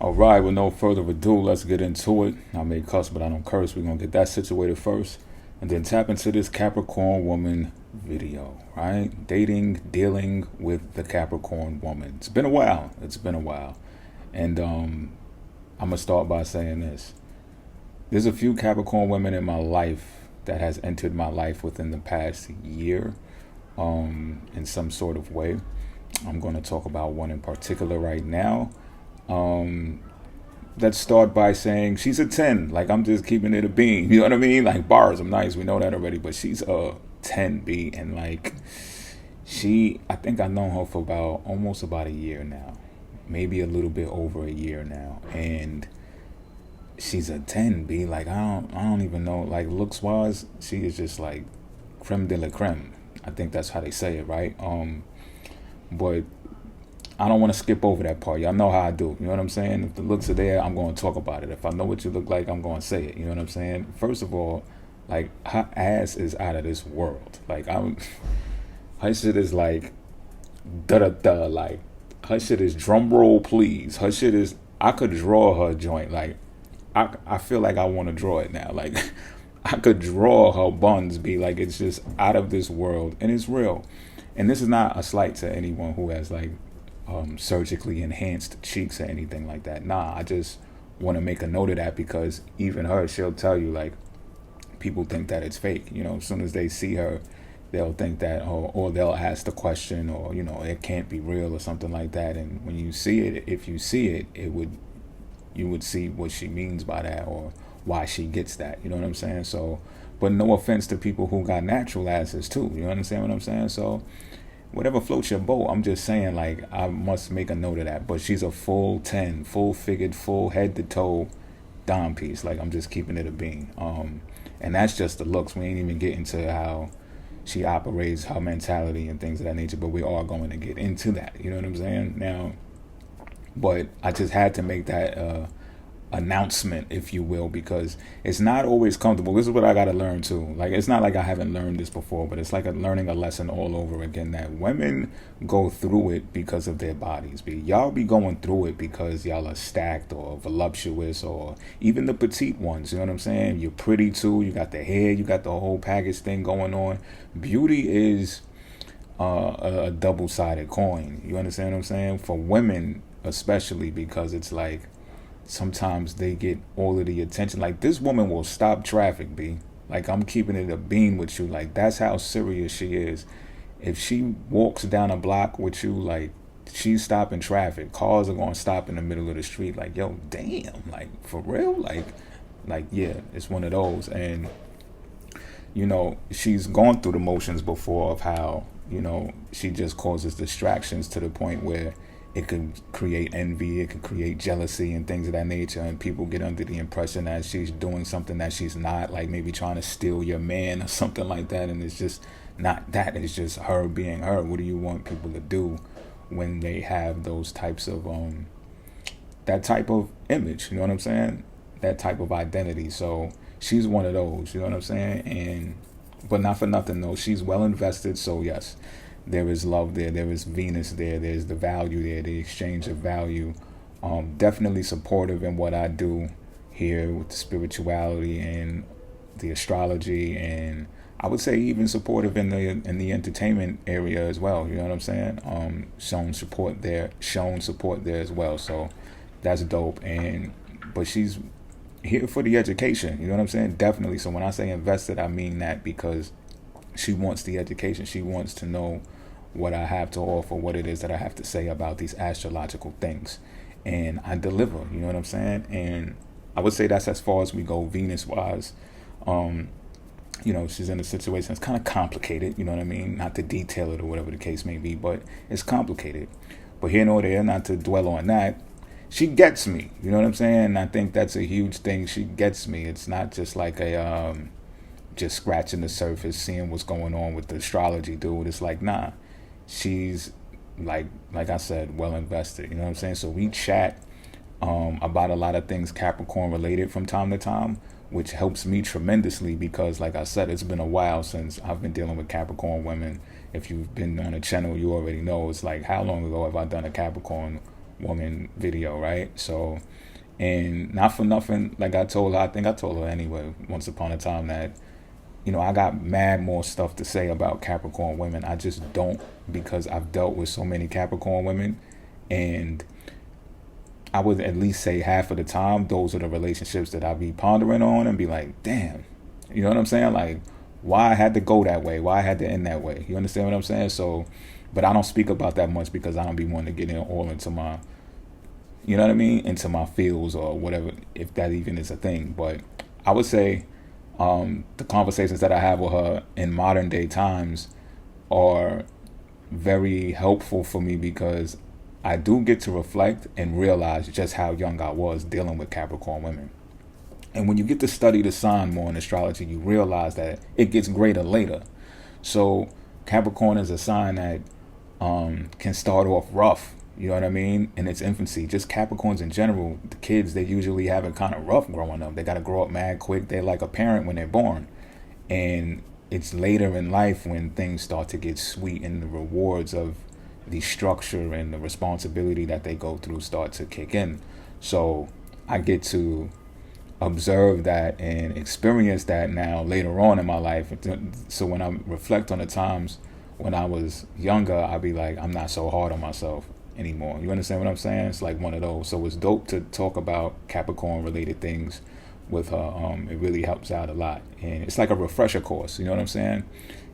All right, with no further ado, let's get into it. I may cuss, but I don't curse. We're going to get that situated first and then tap into this Capricorn woman video, right? Dating, dealing with the Capricorn woman. It's been a while. It's been a while. And I'm going to start by saying this. There's a few Capricorn women in my life that has entered my life within the past year in some sort of way. I'm going to talk about one in particular right now. Let's start by saying she's a 10. Like, I'm just keeping it a bean. You know what I mean? Like, bars, I'm nice. We know that already. But she's a 10B. And, like, I think I've known her for almost about a year now. Maybe a little bit over a year now. And she's a 10B. Like, I don't even know. Like, looks-wise, she is just, like, creme de la creme. I think that's how they say it, right? But I don't want to skip over that part. Y'all know how I do. You know what I'm saying? If the looks are there, I'm going to talk about it. If I know what you look like, I'm going to say it. You know what I'm saying? First of all, like, her ass is out of this world. Like, her shit is like, da-da-da. Like, her shit is drum roll, please. Her shit is, I could draw her joint. Like, I feel like I want to draw it now. Like, I could draw her buns, be like, it's just out of this world. And it's real. And this is not a slight to anyone who has, like, surgically enhanced cheeks or anything like that. Nah, I just want to make a note of that because even her, she'll tell you, like, people think that it's fake. You know, as soon as they see her, they'll think that, or they'll ask the question, or, you know, it can't be real or something like that. And when you see it, if you see it, you would see what she means by that or why she gets that. You know what I'm saying? So, but no offense to people who got natural asses too. You understand what I'm saying? So, whatever floats your boat, I'm just saying, like, I must make a note of that. But she's a full 10, full figured, full head to toe dime piece. Like, I'm just keeping it a bean. And that's just the looks. We ain't even getting to how she operates, her mentality and things of that nature. But we are going to get into that. You know what I'm saying? Now, but I just had to make that announcement, if you will, because it's not always comfortable. This is what I got to learn too. Like, it's not like I haven't learned this before, but it's like learning a lesson all over again, that women go through it because of their bodies. Y'all be going through it because y'all are stacked or voluptuous, or even the petite ones. You know what I'm saying? You're pretty too. You got the hair. You got the whole package thing going on. Beauty is a double-sided coin. You understand what I'm saying? For women especially, because it's like, sometimes they get all of the attention. Like, this woman will stop traffic, B. Like, I'm keeping it a bean with you. Like, that's how serious she is. If she walks down a block with you, like, she's stopping traffic. Cars are going to stop in the middle of the street. Like, yo, damn. Like, for real? Like, yeah, it's one of those. And, you know, she's gone through the motions before of how, you know, she just causes distractions to the point where it could create envy, it could create jealousy and things of that nature, and people get under the impression that she's doing something that she's not, like maybe trying to steal your man or something like that, and it's just not that. It's just her being her. What do you want people to do when they have those types of, that type of image, you know what I'm saying? That type of identity. So she's one of those, you know what I'm saying? But not for nothing though, she's well invested, so yes. There is love there. There is Venus there. There's the value there, the exchange of value. Definitely supportive in what I do here with the spirituality and the astrology, and I would say even supportive in the entertainment area as well. You know what I'm saying? Shown support there as well. So that's dope. But she's here for the education. You know what I'm saying? Definitely. So when I say invested, I mean that because she wants the education. She wants to know what I have to offer, what it is that I have to say about these astrological things. And I deliver, you know what I'm saying? And I would say that's as far as we go Venus-wise. You know, she's in a situation that's kind of complicated, you know what I mean? Not to detail it or whatever the case may be, but it's complicated. But here nor there, not to dwell on that, she gets me, you know what I'm saying? And I think that's a huge thing. She gets me. It's not just like just scratching the surface, seeing what's going on with the astrology dude. It's like, nah, she's like I said, well invested. You know what I'm saying? So we chat about a lot of things Capricorn related from time to time, which helps me tremendously because, like I said, it's been a while since I've been dealing with Capricorn women. If you've been on a channel, you already know. It's like, how long ago have I done a Capricorn woman video, right? So, and not for nothing, like I told her, I think I told her anyway, once upon a time, that I got mad more stuff to say about Capricorn women. I just don't, because I've dealt with so many Capricorn women, and I would at least say half of the time, those are the relationships that I be pondering on and be like, damn, you know what I'm saying? Like, why I had to go that way? Why I had to end that way? You understand what I'm saying? So, but I don't speak about that much because I don't be wanting to get in all into my, you know what I mean? Into my feels or whatever, if that even is a thing. But I would say the conversations that I have with her in modern day times are very helpful for me because I do get to reflect and realize just how young I was dealing with Capricorn women. And when you get to study the sign more in astrology, you realize that it gets greater later. So Capricorn is a sign that can start off rough, you know what I mean, in its infancy. Just Capricorns in general, the kids, they usually have it kind of rough growing up. They got to grow up mad quick. They're like a parent when they're born. And it's later in life when things start to get sweet and the rewards of the structure and the responsibility that they go through start to kick in. So I get to observe that and experience that now later on in my life. So when I reflect on the times when I was younger, I'll be like, I'm not so hard on myself anymore. You understand what I'm saying? It's like one of those. So it's dope to talk about Capricorn related things with her. It really helps out a lot. And it's like a refresher course, you know what I'm saying?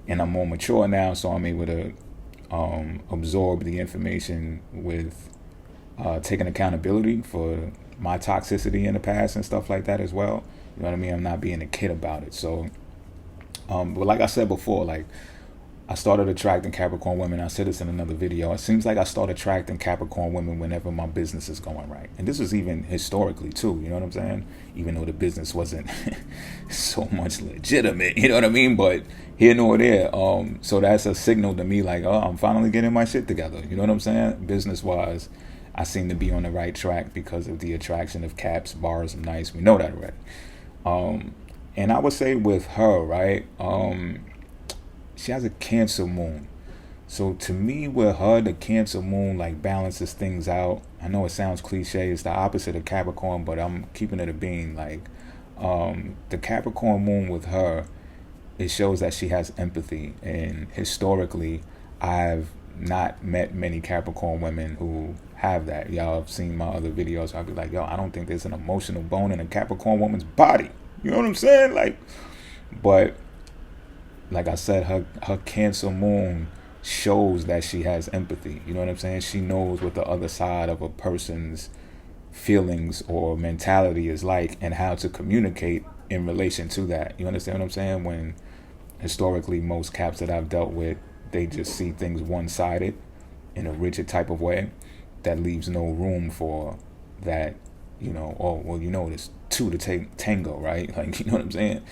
And I'm more mature now, so I'm able to absorb the information with taking accountability for my toxicity in the past and stuff like that as well. You know what I mean? I'm not being a kid about it. So, but like I said before, like I started attracting Capricorn women. I said this in another video. It seems like I start attracting Capricorn women whenever my business is going right. And this is even historically too, you know what I'm saying? Even though the business wasn't so much legitimate, you know what I mean? But here nor there. So that's a signal to me like, oh, I'm finally getting my shit together. You know what I'm saying? Business wise, I seem to be on the right track because of the attraction of Caps, bars, and nice. We know that already. And I would say with her, right? She has a Cancer moon. So to me, with her, the Cancer moon like balances things out. I know it sounds cliche. It's the opposite of Capricorn, but I'm keeping it a being. Like the Capricorn moon with her, it shows that she has empathy. And historically, I've not met many Capricorn women who have that. Y'all have seen my other videos. I'll be like, yo, I don't think there's an emotional bone in a Capricorn woman's body. You know what I'm saying? Like, but like I said, her Cancer moon shows that she has empathy. You know what I'm saying? She knows what the other side of a person's feelings or mentality is like and how to communicate in relation to that. You understand what I'm saying? When historically most Caps that I've dealt with, they just see things one-sided in a rigid type of way that leaves no room for that, there's two to tango, right? Like, you know what I'm saying?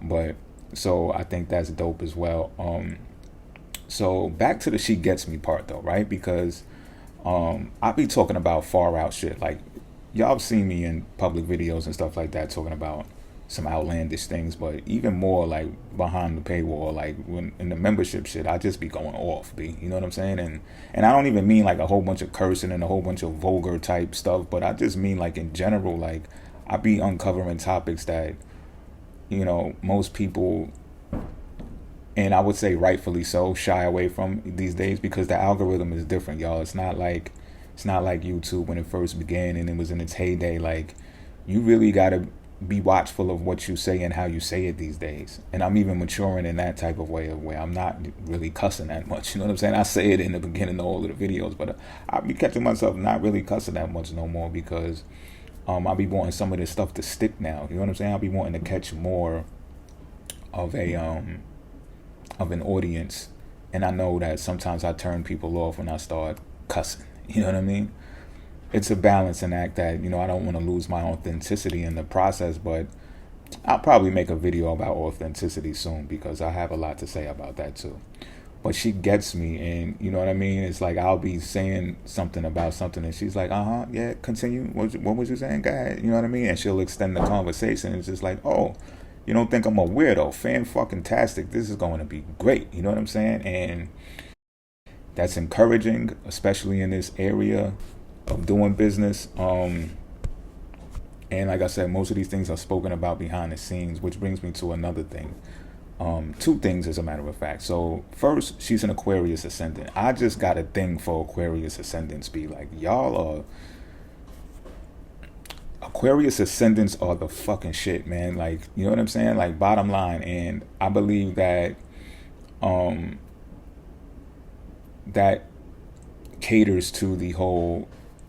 But so I think that's dope as well. So back to the she gets me part though, right? Because I be talking about far out shit. Like y'all have seen me in public videos and stuff like that talking about some outlandish things, but even more like behind the paywall, like when in the membership shit, I just be going off, you know what I'm saying? And I don't even mean like a whole bunch of cursing and a whole bunch of vulgar type stuff, but I just mean like in general, like I be uncovering topics that, most people, and I would say rightfully so, shy away from these days because the algorithm is different, y'all. It's not like YouTube when it first began and it was in its heyday. Like you really gotta be watchful of what you say and how you say it these days. And I'm even maturing in that type of way of where I'm not really cussing that much. You know what I'm saying? I say it in the beginning of all of the videos, but I'll be catching myself not really cussing that much no more because I'll be wanting some of this stuff to stick now. You know what I'm saying? I'll be wanting to catch more of an audience, and I know that sometimes I turn people off when I start cussing. You know what I mean? It's a balancing act that, I don't want to lose my authenticity in the process, but I'll probably make a video about authenticity soon because I have a lot to say about that too. But she gets me, and you know what I mean? It's like I'll be saying something about something and she's like, yeah, continue. What was you saying? Go ahead. You know what I mean? And she'll extend the conversation. It's just like, oh, you don't think I'm a weirdo? Fan-fucking-tastic. This is going to be great. You know what I'm saying? And that's encouraging, especially in this area of doing business. And like I said, most of these things are spoken about behind the scenes, which brings me to another thing. Two things, as a matter of fact. So first, she's an Aquarius ascendant. I just got a thing for Aquarius ascendants. Be like, y'all are Aquarius ascendants are the fucking shit, man. Like, you know what I'm saying? Like, bottom line. And I believe that that caters to the whole,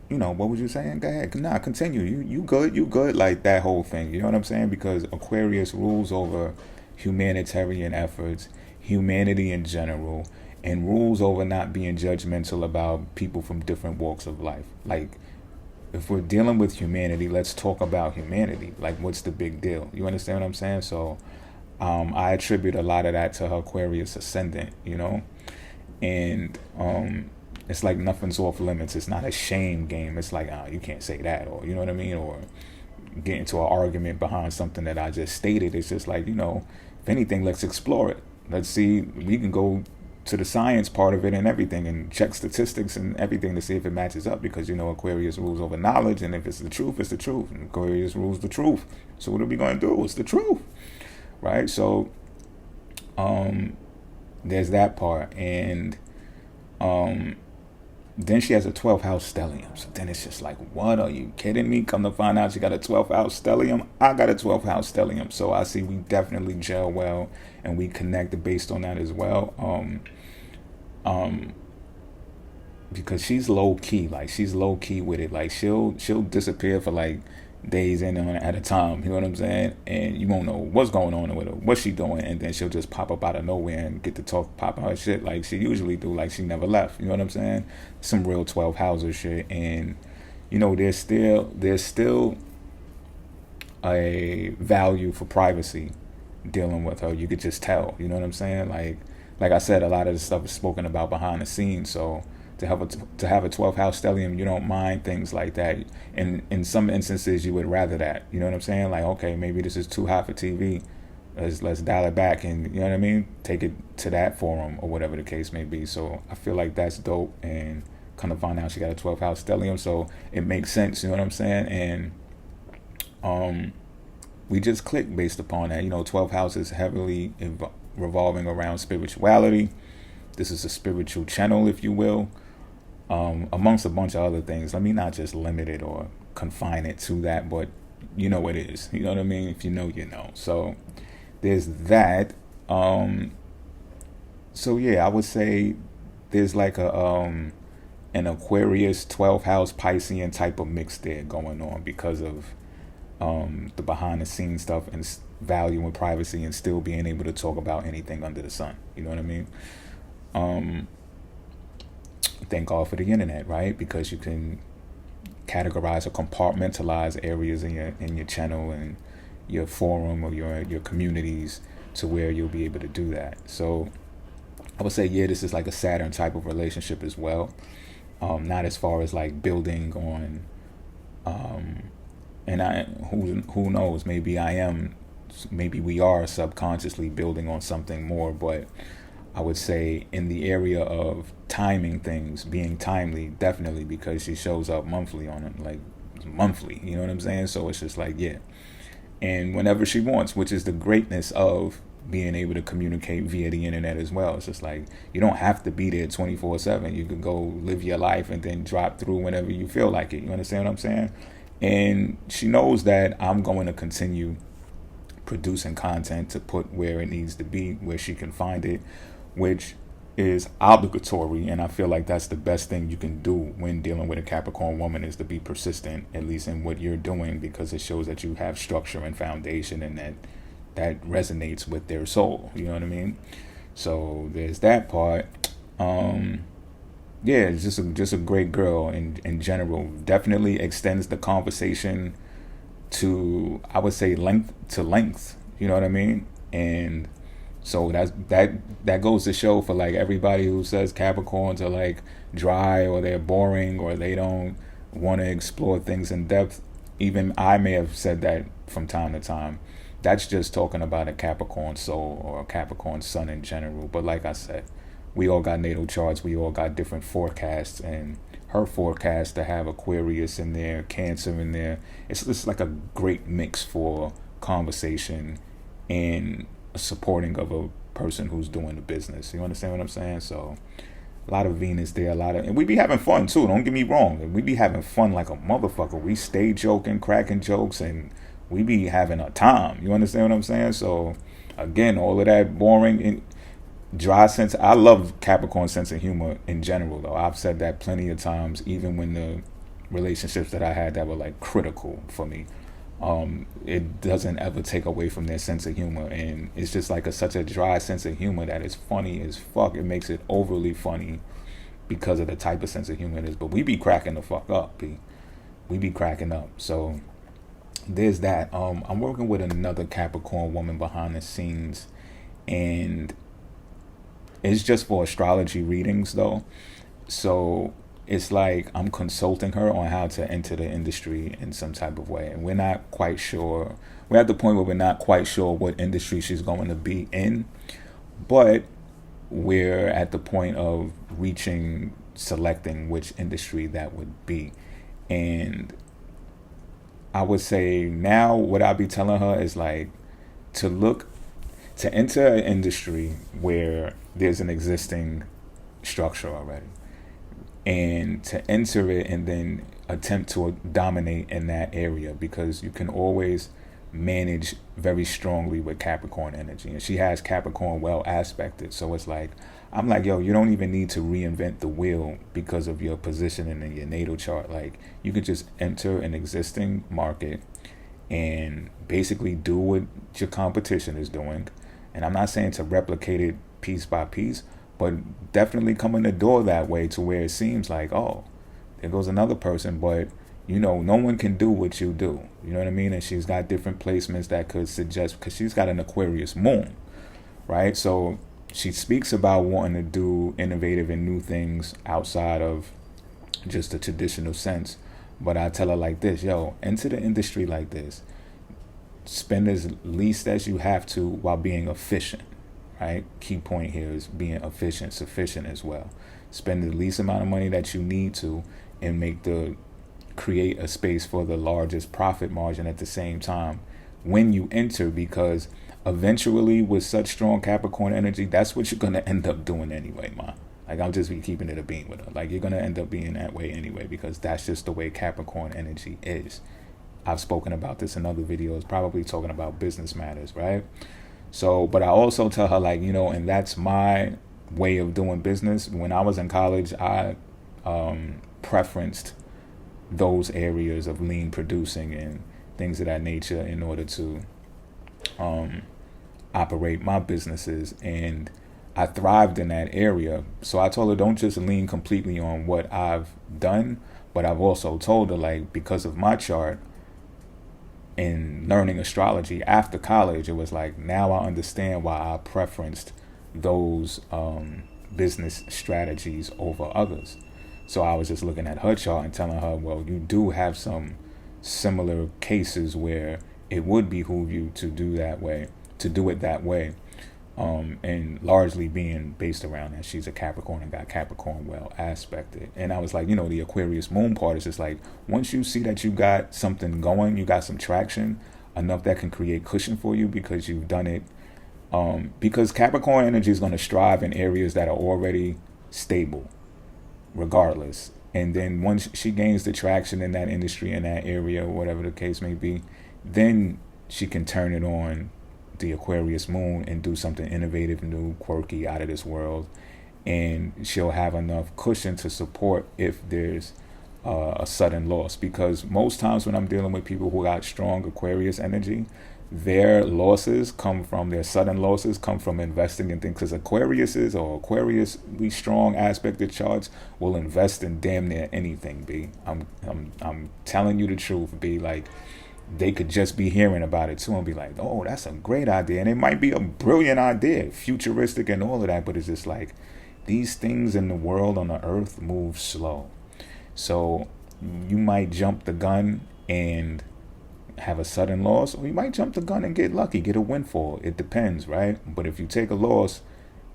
what was you saying? Go ahead. Nah, continue. You good. Like that whole thing. You know what I'm saying? Because Aquarius rules over humanitarian efforts, humanity in general, and rules over not being judgmental about people from different walks of life. Like, if we're dealing with humanity, let's talk about humanity. Like, what's the big deal? You understand what I'm saying? So I attribute a lot of that to her Aquarius ascendant, and it's like nothing's off limits. It's not a shame game. It's like, you can't say that, or you know what I mean, or get into an argument behind something that I just stated. It's just like, if anything, let's explore it. Let's see. We can go to the science part of it and everything, and check statistics and everything to see if it matches up, because Aquarius rules over knowledge, and if it's the truth, it's the truth. And Aquarius rules the truth. So what are we going to do? It's the truth, right? So there's that part. And then she has a 12th house stellium. So then it's just like, what, are you kidding me? Come to find out she got a 12th house stellium. I got a 12th house stellium. So I see we definitely gel well, and we connect based on that as well. Because she's low key. Like, she's low key with it. Like, she'll disappear for like days in at a time. You know what I'm saying? And you won't know what's going on with her, what she doing, and then she'll just pop up out of nowhere and get to pop her shit like she usually do, like she never left. You know what I'm saying? Some real 12 houses shit. And there's still a value for privacy dealing with her. You could just tell. You know what I'm saying? Like I said, a lot of the stuff is spoken about behind the scenes. So to have a 12th house stellium, you don't mind things like that. And in some instances, you would rather that. You know what I'm saying? Like, okay, maybe this is too hot for TV. Let's dial it back, and you know what I mean? Take it to that forum or whatever the case may be. So I feel like that's dope. And kind of find out she got a 12th house stellium, so it makes sense. You know what I'm saying? And we just click based upon that. 12th house is heavily revolving around spirituality. This is a spiritual channel, if you will. Amongst a bunch of other things. Let me not just limit it or confine it to that, but it is. You know what I mean? If you know, you know. So there's that. So yeah, I would say there's like an Aquarius 12th house Piscean type of mix there going on, because of the behind the scenes stuff and value and privacy, and still being able to talk about anything under the sun. You know what I mean? Thank God for the internet, right? Because you can categorize or compartmentalize areas in your channel and your forum or your communities to where you'll be able to do that. So I would say, yeah, this is like a Saturn type of relationship as well. Not as far as like building on, and who knows, maybe we are subconsciously building on something more, but I would say in the area of timing things, being timely, definitely, because she shows up monthly on it, like monthly, you know what I'm saying? So it's just like, yeah. And whenever she wants, which is the greatness of being able to communicate via the internet as well. It's just like, you don't have to be there 24/7. You can go live your life and then drop through whenever you feel like it. You understand what I'm saying? And she knows that I'm going to continue producing content to put where it needs to be, where she can find it, which is obligatory. And I feel like that's the best thing you can do when dealing with a Capricorn woman, is to be persistent, at least in what you're doing, because it shows that you have structure and foundation, and that resonates with their soul. You know what I mean? So there's that part. Yeah, it's just a great girl in general. Definitely extends the conversation to, I would say, length. You know what I mean? And so that goes to show for like everybody who says Capricorns are like dry, or they're boring, or they don't want to explore things in depth. Even I may have said that from time to time. That's just talking about a Capricorn soul or a Capricorn sun in general. But like I said, we all got natal charts. We all got different forecasts, and her forecast to have Aquarius in there, Cancer in there. It's just like a great mix for conversation and supporting of a person who's doing the business. You understand what I'm saying? So a lot of Venus there, and we be having fun too. Don't get me wrong. We be having fun like a motherfucker. We stay joking, cracking jokes, and we be having a time. You understand what I'm saying? So again, all of that boring and dry sense. I love Capricorn sense of humor in general, though. I've said that plenty of times, even when the relationships that I had that were like critical for me. It doesn't ever take away from their sense of humor, and it's just like such a dry sense of humor that is funny as fuck. It makes it overly funny because of the type of sense of humor it is. But we be cracking the fuck up, we be cracking up. So there's that. I'm working with another Capricorn woman behind the scenes, and it's just for astrology readings though. So it's like I'm consulting her on how to enter the industry in some type of way. And we're not quite sure. We're at the point where we're not quite sure what industry she's going to be in. But we're at the point of selecting which industry that would be. And I would say now what I'll be telling her is like to enter an industry where there's an existing structure already, and to enter it and then attempt to dominate in that area, because you can always manage very strongly with Capricorn energy. And she has Capricorn well aspected, so it's like I'm like, yo, you don't even need to reinvent the wheel because of your positioning in your natal chart. Like, you could just enter an existing market and basically do what your competition is doing. And I'm not saying to replicate it piece by piece, but definitely come in the door that way to where it seems like, oh, there goes another person, but no one can do what you do. You know what I mean? And she's got different placements that could suggest, because she's got an Aquarius moon, right? So she speaks about wanting to do innovative and new things outside of just the traditional sense. But I tell her like this, yo, enter the industry like this. Spend as least as you have to while being efficient, right? Key point here is being efficient, sufficient as well. Spend the least amount of money that you need to, and create a space for the largest profit margin at the same time when you enter, because eventually with such strong Capricorn energy, that's what you're going to end up doing anyway, man. Like, I'll just be keeping it a beam with her. Like, you're going to end up being that way anyway, because that's just the way Capricorn energy is. I've spoken about this in other videos, probably talking about business matters, right? So, but I also tell her, like, and that's my way of doing business. When I was in college, I preferenced those areas of lean producing and things of that nature in order to operate my businesses, and I thrived in that area. So I told her, don't just lean completely on what I've done, but I've also told her, like, because of my chart and learning astrology after college, it was like, now I understand why I preferenced those business strategies over others. So I was just looking at her chart and telling her, well, you do have some similar cases where it would behoove you to do it that way, and largely being based around that she's a Capricorn and got Capricorn well aspected. And I was like, the Aquarius moon part is just like, once you see that you got something going, you got some traction enough that can create cushion for you because you've done it, because Capricorn energy is going to strive in areas that are already stable regardless. And then once she gains the traction in that industry, in that area, whatever the case may be, then she can turn it on the Aquarius moon and do something innovative, new, quirky, out of this world. And she'll have enough cushion to support if there's a sudden loss. Because most times when I'm dealing with people who got strong Aquarius energy, their sudden losses come from investing in things. Because Aquariusly strong aspected charts will invest in damn near anything, B. I'm telling you the truth, B. Like, they could just be hearing about it too and be like, oh, that's a great idea. And it might be a brilliant idea, futuristic and all of that, but it's just like, these things in the world, on the earth, move slow. So you might jump the gun and have a sudden loss, or you might jump the gun and get lucky, get a windfall. It depends, right? But if you take a loss,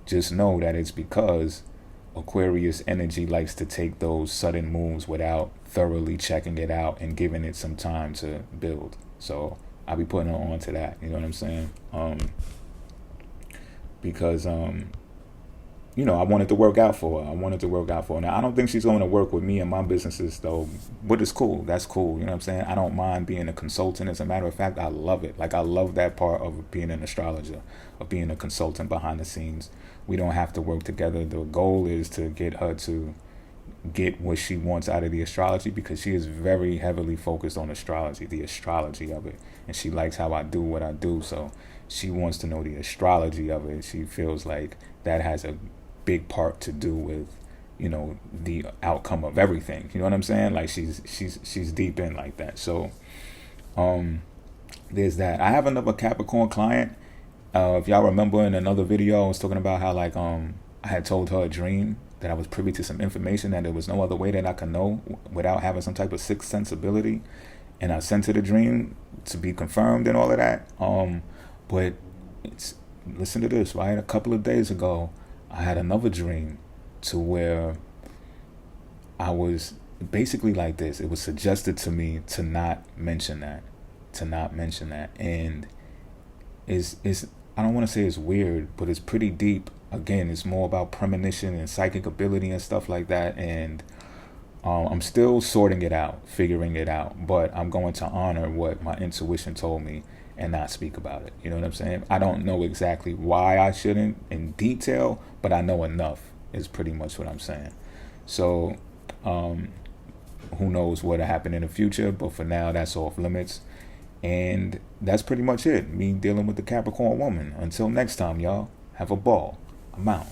just know that it's because Aquarius energy likes to take those sudden moves without thoroughly checking it out and giving it some time to build. So I'll be putting her on to that. You know what I'm saying? Because you know, I wanted to work out for her. Now, I don't think she's going to work with me and my businesses, though, but it's cool. That's cool. You know what I'm saying? I don't mind being a consultant. As a matter of fact, I love it. Like, I love that part of being an astrologer, of being a consultant behind the scenes. We don't have to work together. The goal is to get her to get what she wants out of the astrology, because she is very heavily focused on astrology, the astrology of it. And she likes how I do what I do. So she wants to know the astrology of it. She feels like that has a big part to do with, you know, the outcome of everything. You know what I'm saying? Like, she's deep in like that. So there's that. I have another Capricorn client. If y'all remember, in another video I was talking about how, like, I had told her a dream that I was privy to some information that there was no other way that I could know without having some type of sixth sensibility, and I sent her the dream to be confirmed and all of that. But it's, listen to this, right? A couple of days ago, I had another dream to where I was basically like this. It was suggested to me to not mention that, and is I don't want to say it's weird, but it's pretty deep. Again, it's more about premonition and psychic ability and stuff like that, and I'm still sorting it out, figuring it out, but I'm going to honor what my intuition told me and not speak about it. You know what I'm saying? I don't know exactly why I shouldn't in detail, but I know enough is pretty much what I'm saying. So who knows what'll happen in the future, but for now, that's off limits. And that's pretty much it, me dealing with the Capricorn woman. Until next time, y'all, have a ball. I'm out.